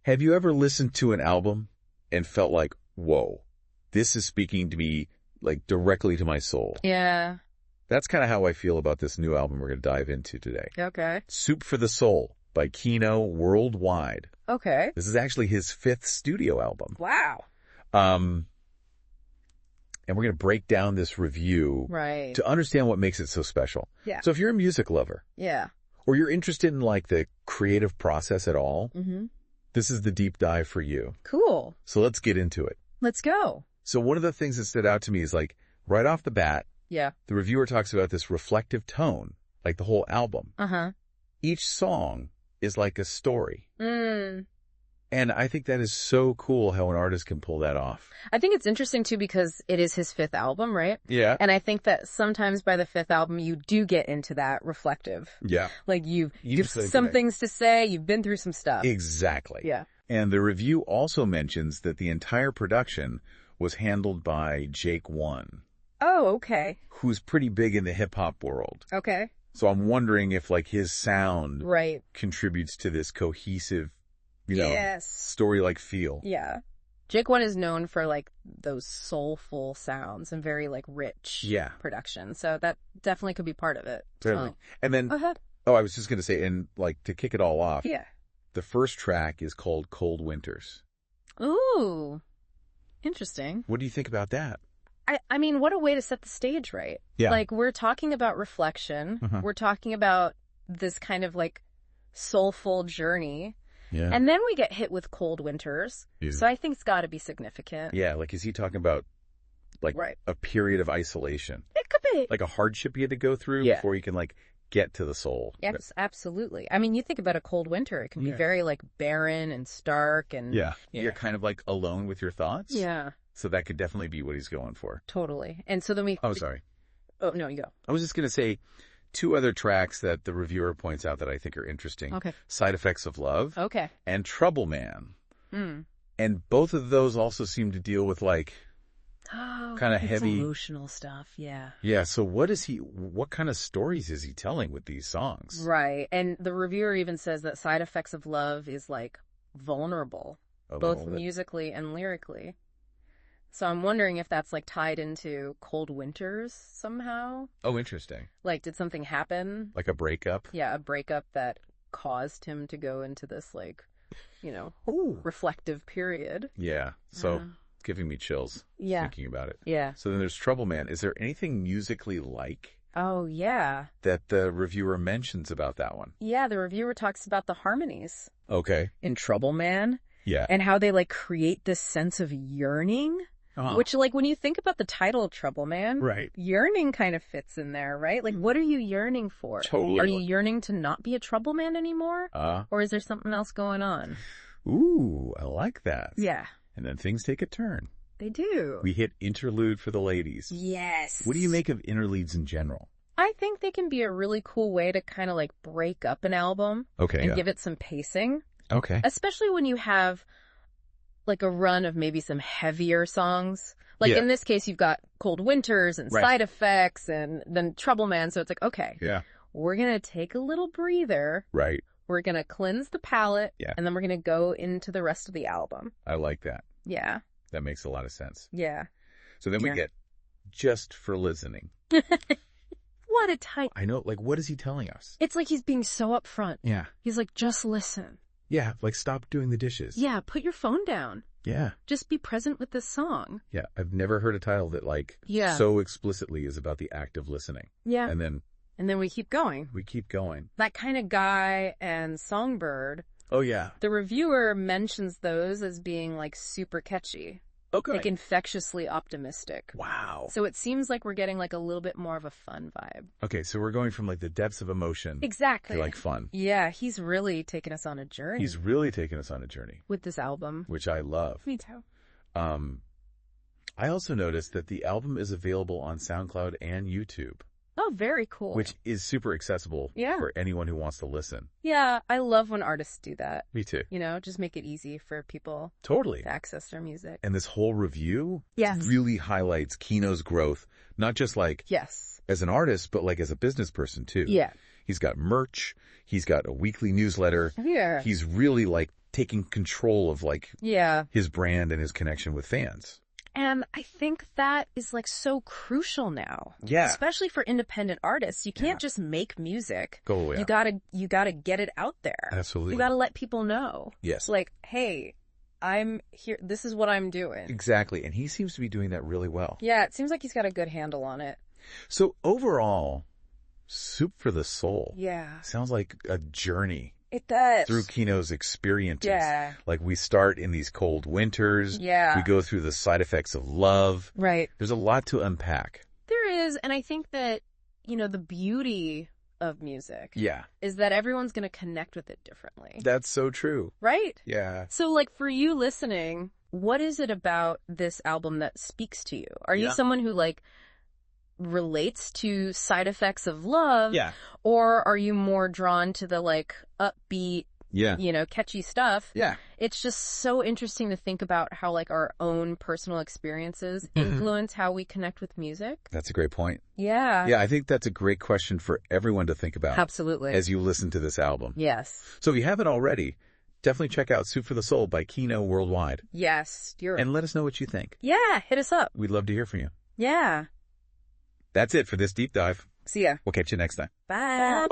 Have you ever listened to an album and felt like, whoa, this is speaking to me like directly to my soul? Yeah. That's kind of how I feel about this new album we're going to dive into today. Okay. Soup for the Soul by Keeno Worldwide. Okay. This is actually his 5th studio album. Wow. And we're going to break down this review Right. to understand what makes it so special. Yeah. So if you're a music lover, Yeah. or you're interested in like the creative process at all, this is the deep dive for you. Cool. So let's get into it. Let's go. So one of the things that stood out to me is like right off the bat, Yeah. the reviewer talks about this reflective tone, like the whole album. Uh-huh. Each song is like a story. Mm. And I think that is so cool how an artist can pull that off. I think it's interesting, too, because it is his 5th album, right? Yeah. And I think that sometimes by the 5th album, you do get into that reflective. Yeah. Like you've some things to say, you've been through some stuff. Exactly. Yeah. And the review also mentions that the entire production was handled by Jake One. Oh, okay. Who's pretty big in the hip-hop world. Okay. So I'm wondering if like his sound Right. contributes to this cohesive, you know, Yes. story-like feel. Yeah. Jake One is known for like those soulful sounds and very like rich production. So that definitely could be part of it. Certainly. So. And then, Go ahead. I was just going to say, and like to kick it all off, Yeah. the first track is called Cold Winters. Ooh. Interesting. What do you think about that? I mean, what a way to set the stage, right? Yeah. Like, we're talking about reflection. We're talking about this kind of, like, soulful journey. Yeah. And then we get hit with cold winters. Yeah. So I think it's got to be significant. Yeah, like, is he talking about, like, a period of isolation? It could be. Like a hardship he had to go through before he can, like, get to the soul. Yes, absolutely. I mean, you think about a cold winter. It can be very, like, barren and stark. And You're kind of, like, alone with your thoughts. Yeah. So that could definitely be what he's going for. Totally. And so then we... Oh, sorry. Oh, no, you go. I was just going to say 2 other tracks that the reviewer points out that I think are interesting. Okay. Side Effects of Love. Okay. And Trouble Man. Mm. And both of those also seem to deal with like kind of heavy emotional stuff. Yeah. Yeah. So what kind of stories is he telling with these songs? Right. And the reviewer even says that Side Effects of Love is like vulnerable, both musically and lyrically. So I'm wondering if that's like tied into cold winters somehow. Oh, interesting. Like, did something happen? Like a breakup? Yeah, a breakup that caused him to go into this like, reflective period. Yeah. So it's giving me chills thinking about it. Yeah. So then there's Trouble Man. Is there anything musically like Oh, yeah. that the reviewer mentions about that one? Yeah, the reviewer talks about the harmonies Okay. in Trouble Man. Yeah. And how they like create this sense of yearning. Which, like, when you think about the title Trouble Man, right, yearning kind of fits in there, right? Like, what are you yearning for? Totally. Are you yearning to not be a trouble man anymore? Or is there something else going on? Ooh, I like that. Yeah. And then things take a turn. They do. We hit interlude for the ladies. Yes. What do you make of interludes in general? I think they can be a really cool way to kind of, like, break up an album. Okay, and give it some pacing. Okay. Especially when you have... like a run of maybe some heavier songs. Like in this case, you've got Cold Winters and Side Effects and then Trouble Man. So it's like, okay, we're going to take a little breather. Right. We're going to cleanse the palate. Yeah. And then we're going to go into the rest of the album. I like that. Yeah. That makes a lot of sense. Yeah. So then we get Just for Listening. What a tight... I know, like, what is he telling us? It's like he's being so upfront. Yeah. He's like, just listen. Yeah, like stop doing the dishes. Yeah, put your phone down. Yeah. Just be present with this song. Yeah, I've never heard a title that like so explicitly is about the act of listening. Yeah. And then we keep going. We keep going. That kind of Guy and Songbird. Oh, yeah. The reviewer mentions those as being like super catchy. Okay. Like infectiously optimistic. Wow. So it seems like we're getting like a little bit more of a fun vibe. Okay, so we're going from like the depths of emotion. Exactly. To like fun. Yeah, he's really taking us on a journey. He's really taking us on a journey. With this album. Which I love. Me too. I also noticed that the album is available on SoundCloud and YouTube. Oh, very cool. Which is super accessible for anyone who wants to listen. Yeah, I love when artists do that. Me too. You know, just make it easy for people to access their music. And this whole review really highlights Keeno's growth, not just like as an artist, but like as a business person too. Yeah. He's got merch. He's got a weekly newsletter. Yeah. He's really like taking control of like his brand and his connection with fans. And I think that is like so crucial now. Yeah. Especially for independent artists. You can't just make music. Go, yeah. You gotta get it out there. Absolutely. You gotta let people know. Yes. Like, hey, I'm here. This is what I'm doing. Exactly. And he seems to be doing that really well. Yeah, it seems like he's got a good handle on it. So overall, Soup for the Soul. Yeah. Sounds like a journey. It does. Through Keeno's experiences. Yeah. Like we start in these cold winters. Yeah. We go through the side effects of love. Right. There's a lot to unpack. There is. And I think that, you know, the beauty of music is that everyone's going to connect with it differently. That's so true. Right? Yeah. So like for you listening, what is it about this album that speaks to you? Are you someone who like relates to side effects of love? Yeah. Or are you more drawn to the like upbeat, you know, catchy stuff? Yeah. It's just so interesting to think about how like our own personal experiences influence how we connect with music. That's a great point. Yeah. Yeah, I think that's a great question for everyone to think about. Absolutely. As you listen to this album. Yes. So if you haven't already, definitely check out Soup for the Soul by Keeno Worldwide. Yes. And let us know what you think. Yeah, hit us up. We'd love to hear from you. Yeah. That's it for this deep dive. See ya. We'll catch you next time. Bye.